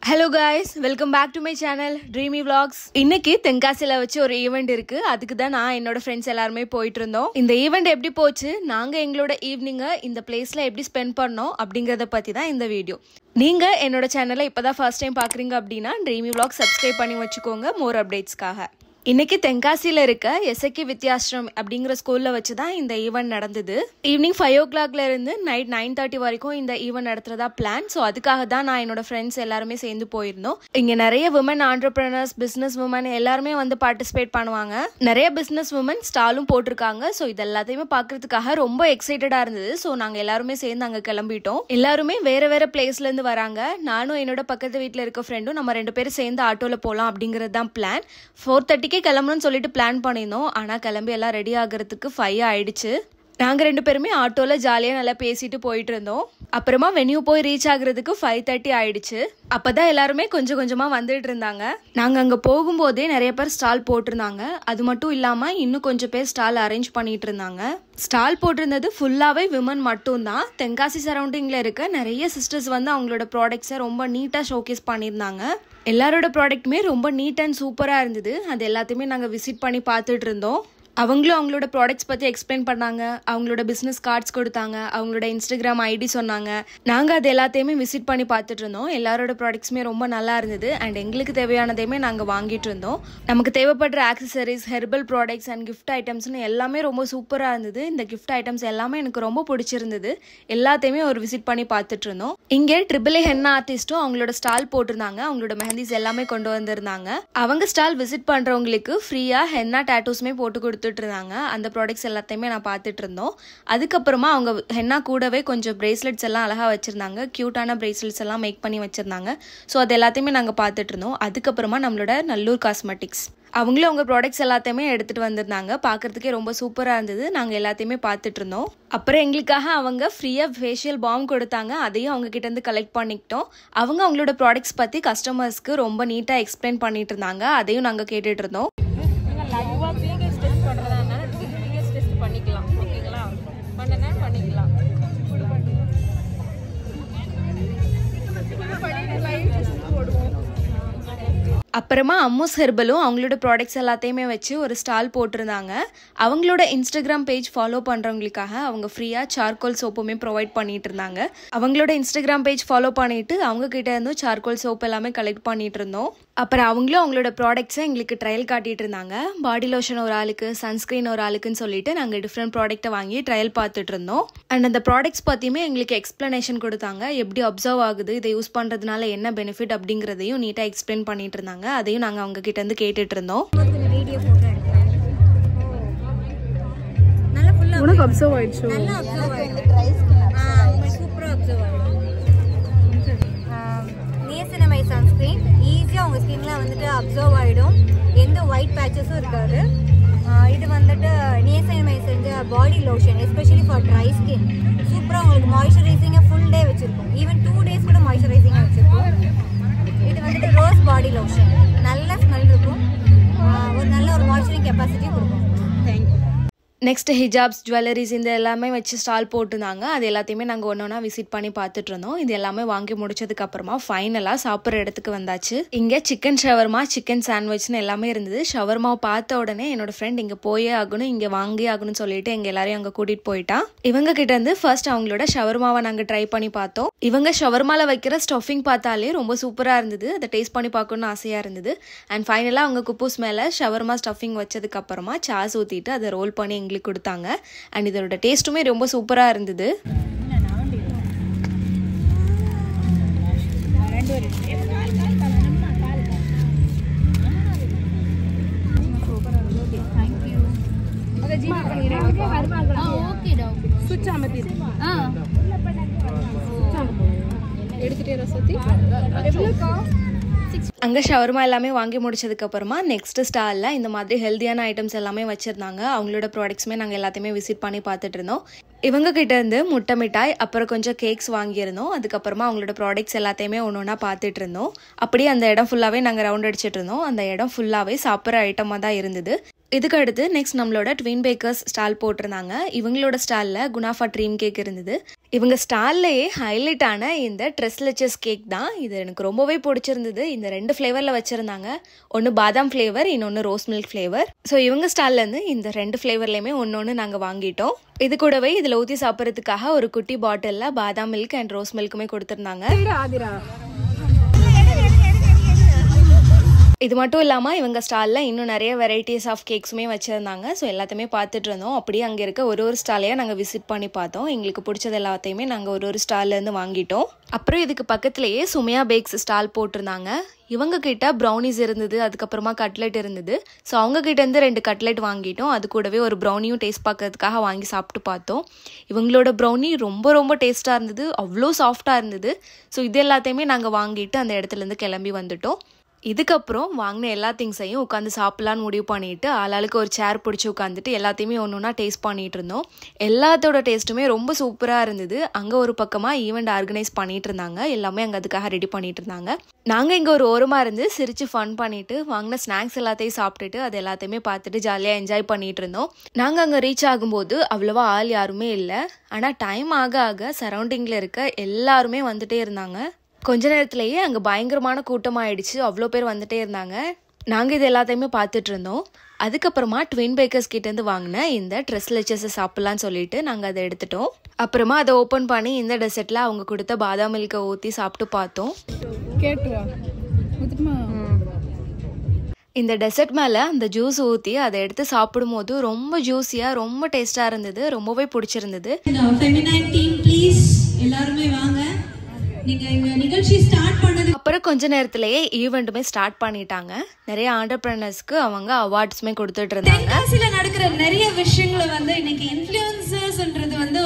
Hello guys, welcome back to my channel Dreamy Vlogs. இன்னைக்கு தென்காசில வச்சு ஒரு ஈவென்ட் இருக்கு. அதுக்கு தான் நான் என்னோட ஃப்ரெண்ட்ஸ் எல்லாரும் போயிட்டு இருந்தோம். இந்த ஈவென்ட் எப்படி போச்சு, நாங்க எங்களோட ஈவினிங் இந்த பிளேஸ்ல எப்படி ஸ்பெண்ட் பண்ணோம் அப்படிங்கறத பத்தி தான் இந்த வீடியோ. நீங்க என்னோட சேனலை இப்பதான் ஃபர்ஸ்ட் டைம் பாக்குறீங்க அப்படினா Dreamy Vlogs சப்ஸ்கிரைப் பண்ணி வச்சுக்கோங்க மோர் அப்டேட்ஸ்க்காக. இன்னைக்கு தென்காசில இருக்க எஸ்ஏகே வித்யாஸ்ரம் அப்படிங்கிற ஸ்கூல்ல வச்சு தான் இந்த ஈவென்ட் நடந்தது. ஈவினிங் 5 o'clock இருந்து நைட் 9:30 வரைக்கும் இந்த ஈவென்ட் நடத்துறதா பிளான். ஸோ அதுக்காக தான் நான் என்னோட ஃப்ரெண்ட்ஸ் எல்லாருமே சேர்ந்து போயிருந்தோம். இங்க நிறைய விமன் ஆண்டர்பிரினர்ஸ், பிசினஸ் விமன் எல்லாருமே வந்து பார்ட்டிசிபேட் பண்ணுவாங்க. நிறைய பிசினஸ் விமன் ஸ்டாலும் போட்டிருக்காங்க. ஸோ இது எல்லாத்தையுமே பாக்குறதுக்காக ரொம்ப எக்ஸைட்டடா இருந்தது. ஸோ நாங்க எல்லாருமே சேர்ந்து அங்க கிளம்பிட்டோம். எல்லாருமே வேற வேற பிளேஸ்ல இருந்து வராங்க. நானும் என்னோட பக்கத்து வீட்டுல இருக்க ஃப்ரெண்டும் நம்ம 2 பேரும் சேர்ந்து ஆட்டோல போலாம் அப்படிங்கறது தான் பிளான். 4:30 கிளம்பணும்னு சொல்லிட்டு பிளான் பண்ணியிருந்தோம். ஆனா கிளம்பி எல்லாம் ரெடி ஆகிறதுக்கு 5 ஆயிடுச்சு. நாங்க 2 பேருமே ஆட்டோல ஜாலியா நல்லா பேசிட்டு போயிட்டு இருந்தோம். அப்புறமா வென்யூ போய் ரீச் ஆகுறதுக்கு 5:30 ஆயிடுச்சு. அப்பதான் எல்லாருமே கொஞ்சம் கொஞ்சமா வந்துட்டு இருந்தாங்க. நாங்க அங்க போகும்போதே நிறைய பேர் ஸ்டால் போட்டிருந்தாங்க. அது மட்டும் இல்லாம இன்னும் கொஞ்சம் பேர் ஸ்டால் அரேஞ்ச் பண்ணிட்டு இருந்தாங்க. ஸ்டால் போட்டிருந்தது ஃபுல்லாவே விமன் மட்டும் தான். தென்காசி சரௌண்டிங்ல இருக்க நிறைய சிஸ்டர்ஸ் வந்து அவங்களோட ப்ராடக்ட்ஸை ரொம்ப நீட்டா ஷோகேஸ் பண்ணியிருந்தாங்க. எல்லாரோட ப்ராடக்ட்டுமே ரொம்ப நீட் அண்ட் சூப்பரா இருந்தது. அது எல்லாத்தையுமே நாங்க விசிட் பண்ணி பார்த்துட்டு இருந்தோம். அவங்களும் அவங்களோட ப்ராடக்ட்ஸ் பற்றி எக்ஸ்பிளைன் பண்ணாங்க. அவங்களோட பிஸ்னஸ் கார்ட்ஸ் கொடுத்தாங்க. அவங்களோட இன்ஸ்டாகிராம் ஐடி சொன்னாங்க. நாங்கள் அது எல்லாத்தையுமே விசிட் பண்ணி பார்த்துட்டு இருந்தோம். எல்லாரோட ப்ராடக்ட்ஸுமே ரொம்ப நல்லா இருந்தது. அண்ட் எங்களுக்கு தேவையானதையுமே நாங்கள் வாங்கிட்டு இருந்தோம். நமக்கு தேவைப்படுற accessories, herbal products and gift ஐட்டம்ஸ்னு எல்லாமே ரொம்ப சூப்பராக இருந்தது. இந்த கிஃப்ட் ஐட்டம்ஸ் எல்லாமே எனக்கு ரொம்ப பிடிச்சிருந்தது. எல்லாத்தையுமே ஒரு விசிட் பண்ணி பார்த்துட்டு இருந்தோம். இங்கே AAA ஹென்னா ஆர்டிஸ்ட்டும் அவங்களோட ஸ்டால் போட்டிருந்தாங்க. அவங்களோட மெஹந்திஸ் எல்லாமே கொண்டு வந்திருந்தாங்க. அவங்க ஸ்டால் விசிட் பண்ணுறவங்களுக்கு ஃப்ரீயாக ஹென்னா டேட்டூஸ்மே போட்டு கொடுத்து இருந்தாங்க. அந்த ப்ராடக்ட்ஸ் எல்லாத்தையுமே நான் பார்த்துட்டு இருந்தோம். அதுக்கப்புறமா அவங்க ஹென்னா கூடவே கொஞ்சம் பிரேஸ்லெட்ஸ் எல்லாம் அழகா வச்சிருந்தாங்க. கியூட்டான பிரேஸ்லெட்ஸ் எல்லாம் மேக் பண்ணி வச்சிருந்தாங்க. ஸோ அது எல்லாத்தையுமே நாங்கள் பார்த்துட்டு இருந்தோம். அதுக்கப்புறமா நம்மளோட நல்லூர் காஸ்மெட்டிக்ஸ் அவங்களும் அவங்க ப்ராடக்ட்ஸ் எல்லாத்தையுமே எடுத்துட்டு வந்திருந்தாங்க. பார்க்கறதுக்கே ரொம்ப சூப்பராக இருந்தது. நாங்கள் எல்லாத்தையுமே பார்த்துட்டு இருந்தோம். அப்புறம் எங்களுக்காக அவங்க ஃப்ரீயாக ஃபேஷியல் பாம் கொடுத்தாங்க. அதையும் அவங்க கிட்ட இருந்து கலெக்ட் பண்ணிக்கிட்டோம். அவங்க அவங்களோட ப்ராடக்ட்ஸ் பற்றி கஸ்டமர்ஸ்க்கு ரொம்ப நீட்டாக எக்ஸ்பிளைன் பண்ணிட்டு இருந்தாங்க. அதையும் நாங்கள் கேட்டுட்டு இருந்தோம். பண்ணிக்கலாம், ஓகேங்களா? பண்ணனா பண்ணிக்கலாம். அப்புறமா அம்மூஸ் ஹெர்பலும் அவங்களோட ப்ராடக்ட்ஸ் எல்லாத்தையுமே வச்சு ஒரு ஸ்டால் போட்டிருந்தாங்க. அவங்களோட இன்ஸ்டாகிராம் பேஜ் ஃபாலோ பண்ணுறவங்களுக்காக அவங்க ஃப்ரீயாக சார்கோல் சோப்புமே ப்ரொவைட் பண்ணிட்டு இருந்தாங்க. அவங்களோட இன்ஸ்டாகிராம் பேஜ் ஃபாலோ பண்ணிட்டு அவங்க கிட்ட இருந்தும் சார்கோல் சோப் எல்லாமே கலெக்ட் பண்ணிட்டு இருந்தோம். அப்புறம் அவங்களும் அவங்களோட ப்ராடக்ட்ஸை எங்களுக்கு ட்ரையல் காட்டிட்டு இருந்தாங்க. பாடி லோஷன் ஒரு ஆளுக்கு, சன்ஸ்கிரீன் ஒரு ஆளுக்குன்னு சொல்லிட்டு நாங்கள் டிஃப்ரெண்ட் ப்ராடக்ட்டை வாங்கி ட்ரையல் பார்த்துட்டு இருந்தோம். அண்ட் அந்த ப்ராடக்ட்ஸ் பற்றியுமே எங்களுக்கு எக்ஸ்பிளனேஷன் கொடுத்தாங்க. எப்படி அப்சர்வ் ஆகுது, இதை யூஸ் பண்ணுறதுனால என்ன பெனிஃபிட் அப்படிங்கிறதையும் நீட்டாக எக்ஸ்பிளைன் பண்ணிட்டு இருந்தாங்க. அதையும் நாங்கள் அவங்க கிட்ட இருந்து கேட்டுட்டு இருந்தோம். உனக்கு அப்சர்வ் ஆயிடுச்சு. நல்லா அப்சர்வ் ஆயிடுச்சு. ட்ரை ஸ்கின் சூப்பரா அப்சர்வ் ஆயிடுச்சு. நியசனமை சன்ஸ்கிரீன் ஈஸியா உங்க ஸ்கின்ல வந்துட்டு அப்சர்வ் ஆயிடும். எந்த ஒயிட் பேச்சஸும் இருக்காது. இது வந்துட்டு நியசனமை செஞ்ச body lotion, especially for dry skin. சூப்பரா உங்களுக்கு மாய்ஸ்சரைசிங்கா ஃபுல் டே வச்சிருக்கும். ஈவன் 2 days கூட மாய்ஸ்சரைசிங்கா வச்சிருக்கும். இது வந்துட்டு ரோஸ் பாடி லோஷன். நல்ல ஸ்மெல் இருக்கும். ஒரு நல்ல ஒரு மாய்ஸ்சரைசிங் கெப்பாசிட்டி கொடுக்கும். தேங்க்யூ. நெக்ஸ்ட் ஹிஜாப்ஸ், ஜுவல்லரிஸ் இந்த எல்லாமே வச்சு ஸ்டால் போட்டிருந்தாங்க. அது எல்லாத்தையுமே நாங்கள் ஒன்றா விசிட் பண்ணி பார்த்துட்டு இருந்தோம். இது எல்லாமே வாங்கி முடிச்சதுக்கு அப்புறமா ஃபைனலாக சாப்பிட்ற இடத்துக்கு வந்தாச்சு. இங்கே சிக்கன் ஷவர்மா, சிக்கன் சாண்ட்விச்னு எல்லாமே இருந்தது. ஷவர்மாவை பார்த்த உடனே என்னோட ஃப்ரெண்ட் இங்கே போயே ஆகணும், இங்கே வாங்கி ஆகணும்னு சொல்லிட்டு எங்கள் எல்லாரையும் அங்கே கூட்டிகிட்டு போயிட்டான். இவங்க கிட்ட இருந்து ஃபர்ஸ்ட் அவங்களோட ஷவர்மாவை நாங்கள் ட்ரை பண்ணி பார்த்தோம். இவங்க ஷவர்மாவில் வைக்கிற ஸ்டஃபிங் பார்த்தாலே ரொம்ப சூப்பராக இருந்தது. அதை டேஸ்ட் பண்ணி பார்க்கணும்னு ஆசையாக இருந்தது. அண்ட் ஃபைனலாக அவங்க குப்பூஸ் மேலே ஷவர்மா ஸ்டஃபிங் வச்சதுக்கு அப்புறமா சாஸ் ஊற்றிட்டு அதை ரோல் பண்ணி எங்களுக்கு கொடுத்தாங்க. அண்ட் இதோட டேஸ்ட்டுமே ரொம்ப சூப்பரா இருந்தது. அங்கே ஷவர்மா எல்லாமே வாங்கி முடிச்சதுக்கு அப்புறமா நெக்ஸ்ட் ஸ்டாலில் இந்த மாதிரி ஹெல்த்தியான ஐட்டம்ஸ் எல்லாமே வச்சிருந்தாங்க. அவங்களோட ப்ராடக்ட்ஸுமே நாங்கள் எல்லாத்தையுமே விசிட் பண்ணி பார்த்துட்டு இருந்தோம். இவங்க கிட்ட இருந்து முட்டை மிட்டாய், அப்புறம் கொஞ்சம் கேக்ஸ் வாங்கியிருந்தோம். அதுக்கப்புறமா அவங்களோட ப்ராடக்ட்ஸ் எல்லாத்தையுமே ஒன்று ஒன்றா பார்த்துட்டு இருந்தோம். அப்படியே அந்த இடம் ஃபுல்லாகவே நாங்கள் ரவுண்ட் அடிச்சுட்டு இருந்தோம். அந்த இடம் ஃபுல்லாகவே சாப்பிட்ற ஐட்டமாக தான் இருந்தது. இதுக்கு அடுத்து நெக்ஸ்ட் நம்மளோட ட்வின் பேக்கர்ஸ் ஸ்டால் போட்டிருந்தாங்க. இவங்களோட ஸ்டாலில் குனாஃபா ட்ரீம் கேக் இருந்தது. இவங்க ஸ்டால்லையே ஹைலைட் ஆன இந்த ட்ரெஸ்லெச்சஸ் கேக் தான். இது எனக்கு ரொம்பவே பிடிச்சிருந்தது. இந்த 2 ஃப்ளேவரில் வச்சுருந்தாங்க. ஒன்று பாதாம் ஃப்ளேவர், இன்னொன்று ரோஸ் மில்க் ஃப்ளேவர். ஸோ இவங்க ஸ்டால்லேருந்து இந்த 2 ஃப்ளேவர்லேயுமே ஒன்று நாங்கள் வாங்கிட்டோம். இது கூடவே இதில் ஊற்றி சாப்பிட்றதுக்காக ஒரு குட்டி பாட்டிலில் பாதாம் மில்க் அண்ட் ரோஸ் மில்க்குமே கொடுத்துருந்தாங்க. இது மட்டும் இல்லாமல் இவங்க ஸ்டாலில் இன்னும் நிறைய வெரைட்டிஸ் ஆஃப் கேக்ஸுமே வச்சுருந்தாங்க. ஸோ எல்லாத்தையுமே பார்த்துட்டு இருந்தோம். அப்படியே அங்கே இருக்க ஒரு ஸ்டாலையாக நாங்கள் விசிட் பண்ணி பார்த்தோம். எங்களுக்கு பிடிச்சது எல்லாத்தையுமே நாங்கள் ஒரு ஸ்டால்லேருந்து வாங்கிட்டோம். அப்புறம் இதுக்கு பக்கத்துலேயே சுமையா பேக்ஸ் ஸ்டால் போட்டிருந்தாங்க. இவங்க கிட்ட ப்ரௌனிஸ் இருந்தது, அதுக்கப்புறமா கட்லெட் இருந்தது. ஸோ அவங்க கிட்டேருந்து 2 கட்லெட் வாங்கிட்டோம். அது கூடவே ஒரு ப்ரௌனியும் டேஸ்ட் பார்க்கறதுக்காக வாங்கி சாப்பிட்டு பார்த்தோம். இவங்களோட ப்ரௌனி ரொம்ப டேஸ்ட்டாக இருந்தது, அவ்வளோ சாஃப்டாக இருந்தது. ஸோ இது எல்லாத்தையுமே நாங்கள் வாங்கிட்டு அந்த இடத்துலேருந்து கிளம்பி வந்துட்டோம். இதுக்கப்புறம் வாங்கின எல்லா திங்ஸையும் உட்காந்து சாப்பிட்லான்னு முடிவு பண்ணிட்டு ஆளாளுக்கு ஒரு சேர் பிடிச்சி உட்காந்துட்டு எல்லாத்தையுமே ஒன்றா டேஸ்ட் பண்ணிட்டு இருந்தோம். எல்லாத்தோட டேஸ்ட்டுமே ரொம்ப சூப்பராக இருந்தது. அங்கே ஒரு பக்கமாக ஈவெண்ட் ஆர்கனைஸ் பண்ணிட்டு இருந்தாங்க. எல்லாமே அங்கே அதுக்காக ரெடி பண்ணிட்டு இருந்தாங்க. நாங்கள் இங்கே ஒரு ஓரமாக இருந்து சிரித்து ஃபன் பண்ணிட்டு வாங்கின ஸ்நாக்ஸ் எல்லாத்தையும் சாப்பிட்டுட்டு அது எல்லாத்தையுமே பார்த்துட்டு ஜாலியாக என்ஜாய் பண்ணிட்டு இருந்தோம். நாங்கள் அங்கே ரீச் ஆகும்போது அவ்வளோவா ஆள் யாருமே இல்லை. ஆனால் டைம் ஆக சரௌண்டிங்கில் இருக்க எல்லாருமே வந்துட்டே இருந்தாங்க. கொஞ்ச நேரத்துலேயே அங்கே பயங்கரமான கூட்டமாகிடுச்சு. அவ்வளோ பேர் வந்துட்டே இருந்தாங்க. நாங்கள் இது எல்லாத்தையுமே பார்த்துட்டு இருந்தோம். அதுக்கப்புறமா ட்வின் பேக்கர்ஸ் கிட்டேருந்து வாங்கின இந்த ட்ரெஸ்லெச்சஸை சாப்பிட்லான்னு சொல்லிட்டு நாங்கள் அதை எடுத்துட்டோம். அப்புறமா அதை ஓப்பன் பண்ணி இந்த டெசர்ட்டில் அவங்க கொடுத்த பாதாம் மில்கை ஊற்றி சாப்பிட்டு பார்த்தோம். இந்த டெசர்ட் மேலே அந்த ஜூஸ் ஊற்றி அதை எடுத்து சாப்பிடும்போது ரொம்ப ஜூஸியாக ரொம்ப டேஸ்ட்டாக இருந்தது. ரொம்பவே பிடிச்சிருந்தது. எல்லாருமே வாங்க. அப்புறம் கொஞ்ச நேரத்திலேயே ஈவெண்ட்டுமே ஸ்டார்ட் பண்ணிட்டாங்க. நிறைய ஆண்டர்பிரனர்ஸ்க்கு அவங்க அவார்ட்ஸுமே கொடுத்துட்டு இருந்தாங்க. தென்காசியில நடக்கிற நிறைய விஷயங்களை இன்னைக்கு இன்ஃப்ளூயன்சர்ஸ்ன்றது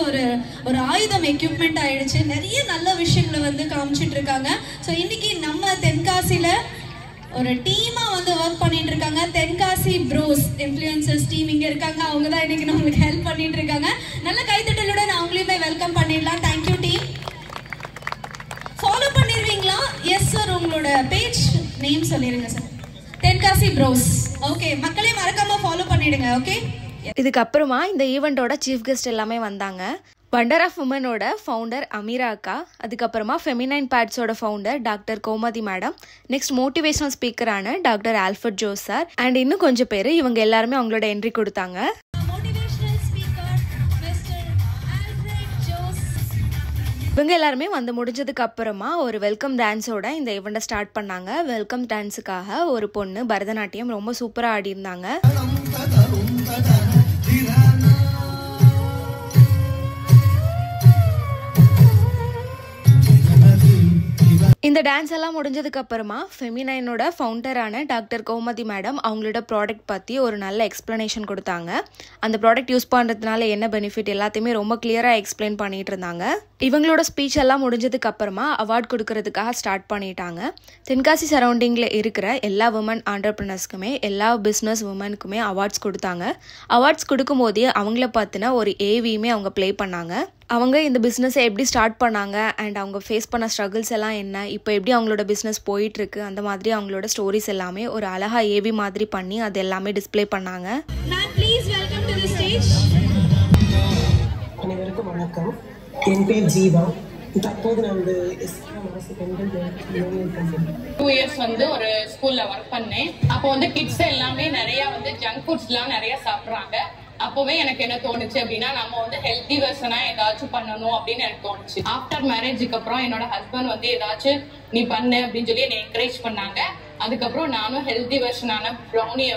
ஒரு ஆயுதம், எக்யூப்மெண்ட் ஆயிடுச்சு. நிறைய நல்ல விஷயங்களை காமிச்சிட்டு இருக்காங்க. ஸோ இன்னைக்கு நம்ம தென்காசியில ஒரு டீமா ஒர்க் பண்ணிட்டு இருக்காங்க. தென்காசி ப்ரோஸ் இன்ஃப்ளூயன்சர்ஸ் டீம் இங்க இருக்காங்க. அவங்க தான் இன்னைக்கு நம்மளுக்கு ஹெல்ப் பண்ணிட்டு இருக்காங்க. நல்ல கைத்தட்டலுடன் அவங்களையுமே வெல்கம் பண்ணிடலாம். Thank you team. ஃபாலோ பண்ணிடுவீங்களா? Yes sir. உங்களோட பேஜ் நேம் சொல்லிடுங்க சார். தென்காசி ப்ரோஸ். ஓகே, மக்களே மறக்காம ஃபாலோ பண்ணிடுங்க. ஓகே. இதுக்கப்புறமா இந்த ஈவெண்ட்டோட சீஃப் கெஸ்ட் எல்லாமே வந்தாங்க. வண்டர் ஆஃப் உமனோட ஃபவுண்டர் அமீரா அக்கா, அதுக்கப்புறமா ஃபெமினைன் பேட்ஸோட founder doctor Gomathi madam, next motivational ஸ்பீக்கரான doctor Alfred Jose sir and இன்னும் கொஞ்சம் பேர். இவங்க எல்லாருமே அவங்களோட என்ட்ரி கொடுத்தாங்க. இவங்க எல்லாருமே முடிஞ்சதுக்கு அப்புறமா ஒரு வெல்கம் டான்ஸோட இந்த ஈவெண்ட்டை ஸ்டார்ட் பண்ணாங்க. வெல்கம் டான்ஸுக்காக ஒரு பொண்ணு பரதநாட்டியம் ரொம்ப சூப்பராக ஆடி இருந்தாங்க. இந்த டான்ஸ் எல்லாம் முடிஞ்சதுக்கு அப்புறமா ஃபெமினைனோட ஃபவுண்டரான டாக்டர் கோமதி மேடம் அவங்களோட ப்ராடக்ட் பற்றி ஒரு நல்ல எக்ஸ்பிளனேஷன் கொடுத்தாங்க. அந்த ப்ராடக்ட் யூஸ் பண்ணுறதுனால என்ன பெனிஃபிட் எல்லாத்தையுமே ரொம்ப கிளியராக எக்ஸ்பிளைன் பண்ணிட்டு இருந்தாங்க. இவங்களோட ஸ்பீச் எல்லாம் முடிஞ்சதுக்கு அப்புறமா அவார்ட் கொடுக்கறதுக்காக ஸ்டார்ட் பண்ணிட்டாங்க. தென்காசி சரௌண்டிங்கில் இருக்கிற எல்லா உமன் ஆண்டர்பிரினர்ஸ்க்குமே எல்லா பிஸ்னஸ் உமனுக்குமே அவார்ட்ஸ் கொடுத்தாங்க. அவார்ட்ஸ் கொடுக்கும் போதே அவங்கள பார்த்தினா ஒரு ஏவியுமே அவங்க ப்ளே பண்ணாங்க. அவங்க இந்த பிஸ்னஸை எப்படி ஸ்டார்ட் பண்ணாங்க அண்ட் அவங்க ஃபேஸ் பண்ண ஸ்ட்ரகிள்ஸ் எல்லாம் என்ன, இப்போ எப்படி அவங்களோட பிஸ்னஸ் போயிட்டுருக்கு, அந்த மாதிரி அவங்களோட ஸ்டோரிஸ் எல்லாமே ஒரு அழகாக ஏவி மாதிரி பண்ணி அது எல்லாமே டிஸ்பிளே பண்ணாங்க. அனைவருக்கும் வணக்கம். என் பேர் ஜீவா. தற்போது நான் 2 இயர்ஸ் ஒரு ஸ்கூல்ல ஒர்க் பண்ணேன். அப்போ கிட்ஸ் எல்லாமே நிறைய ஜங்க் ஃபுட்ஸ் எல்லாம் நிறைய சாப்பிட்றாங்க. அப்பவே எனக்கு என்ன தோணுச்சு அப்படின்னா நம்ம ஹெல்தி வெர்ஷனா ஏதாச்சும் பண்ணணும் அப்படின்னு எனக்கு தோணுச்சு. ஆஃப்டர் மேரேஜுக்கு அப்புறம் என்னோட ஹஸ்பண்ட் ஏதாச்சும் நீ பண்ணு அப்படின்னு சொல்லி என்னை என்கரேஜ் பண்ணாங்க. அதுக்கப்புறம் நானும் ஹெல்தி வெர்ஷனான ப்ரௌனியை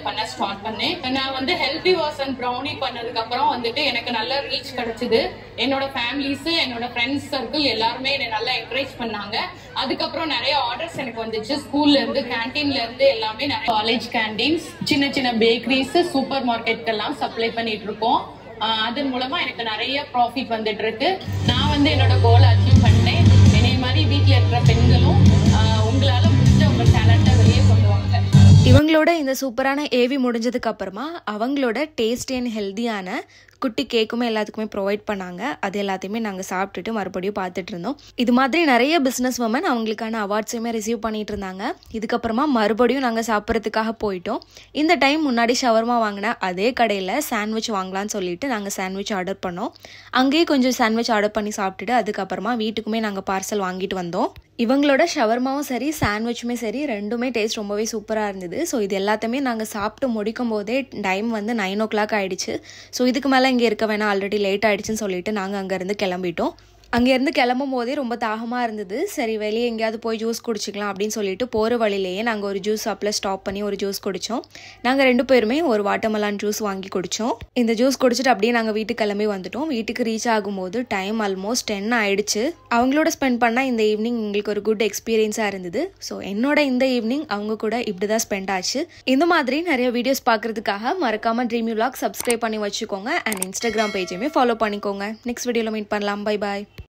பண்ண ஸ்டார்ட் பண்ணேன். நான் ஹெல்தி வெர்ஷன் ப்ரௌனி பண்ணதுக்கு அப்புறம் எனக்கு நல்ல ரீச் கிடைச்சது. என்னோட ஃபேமிலிஸ், என்னோட ஃப்ரெண்ட்ஸ் சர்க்கிள் எல்லாருமே என்னை நல்லா என்கரேஜ் பண்ணாங்க. அதுக்கப்புறம் நிறைய ஆர்டர்ஸ் எனக்கு வந்துச்சு. ஸ்கூல்ல இருந்து, கேன்டீன்ல இருந்து எல்லாமே நிறைய காலேஜ் கேன்டீன்ஸ், சின்ன சின்ன பேக்கரிஸ், சூப்பர் மார்க்கெட் எல்லாம் சப்ளை பண்ணிட்டு இருக்கோம். அதன் மூலமா எனக்கு நிறைய ப்ராஃபிட் வந்துட்டு இருக்கு. நான் என்னோட கோலை அச்சீவ் பண்ணேன். என்னை மாதிரி வீட்டில் இருக்கிற பெண்களும் உங்களால முடிஞ்ச உங்க டேலண்ட்டை வெளியே கொண்டு வாங்க. இவங்களோட இவங்களோட இந்த சூப்பரான ஏவி முடிஞ்சதுக்கு அப்புறமா அவங்களோட டேஸ்டி அண்ட் ஹெல்தியான குட்டி கேக்குமே எல்லாத்துக்குமே ப்ரொவைட் பண்ணாங்க. அது எல்லாத்தையுமே நாங்கள் சாப்பிட்டுட்டு மறுபடியும் பார்த்துட்டு இருந்தோம். இது மாதிரி நிறைய பிஸ்னஸ் உமன் அவங்களுக்கான அவார்ட்ஸுமே ரிசீவ் பண்ணிட்டு இருந்தாங்க. இதுக்கப்புறமா மறுபடியும் நாங்கள் சாப்பிட்றதுக்காக போயிட்டோம். இந்த டைம் முன்னாடி ஷவர்மா வாங்கின அதே கடையில் சாண்ட்விச் வாங்கலான்னு சொல்லிட்டு நாங்கள் சாண்ட்விச் ஆர்டர் பண்ணோம். அங்கேயே கொஞ்சம் சாண்ட்விச் ஆர்டர் பண்ணி சாப்பிட்டுட்டு அதுக்கப்புறமா வீட்டுக்குமே நாங்கள் பார்சல் வாங்கிட்டு வந்தோம். இவங்களோட ஷவர்மாவும் சரி சாண்ட்விச்சுமே சரி ரெண்டுமே டேஸ்ட் ரொம்பவே சூப்பராக இருந்தது. ஸோ இது எல்லாத்தையுமே நாங்கள் சாப்பிட்டு முடிக்கும் போதே டைம் வந்து 9 o'clock ஆகிடுச்சு. ஸோ இதுக்கு மேலே இங்கே இருக்க வேணாம், ஆல்ரெடி லேட் ஆகிடுச்சுன்னு சொல்லிட்டு நாங்கள் அங்கேருந்து கிளம்பிட்டோம். அங்கேருந்து கிளம்பும் போதே ரொம்ப தாகமாக இருந்தது. சரி வெளியே எங்கேயாவது போய் ஜூஸ் குடிச்சிக்கலாம் அப்படின்னு சொல்லிட்டு போகிற வழியிலேயே நாங்கள் ஒரு ஜூஸ் ஷாப்பில் ஸ்டாப் பண்ணி ஒரு ஜூஸ் குடித்தோம். நாங்கள் 2 பேருமே ஒரு வாட்டர்மெலான் ஜூஸ் வாங்கி குடித்தோம். இந்த ஜூஸ் குடிச்சிட்டு அப்படியே நாங்கள் வீட்டுக்கு கிளம்பி வந்துட்டோம். வீட்டுக்கு ரீச் ஆகும்போது டைம் ஆல்மோஸ்ட் 10 ஆயிடுச்சு. அவங்களோட ஸ்பெண்ட் பண்ணால் இந்த ஈவினிங் எங்களுக்கு ஒரு குட் எக்ஸ்பீரியன்ஸாக இருந்தது. ஸோ என்னோட இந்த ஈவினிங் அவங்க கூட இப்படி தான் ஸ்பெண்ட் ஆச்சு. இந்த மாதிரி நிறைய வீடியோஸ் பார்க்குறதுக்காக மறக்காமல் ட்ரீமி விலாக் சப்ஸ்கிரைப் பண்ணி வச்சுக்கோங்க. அண்ட் இன்ஸ்டாகிராம் பேஜையுமே ஃபாலோ பண்ணிக்கோங்க. நெக்ஸ்ட் வீடியோவில் மீட் பண்ணலாம். Bye bye.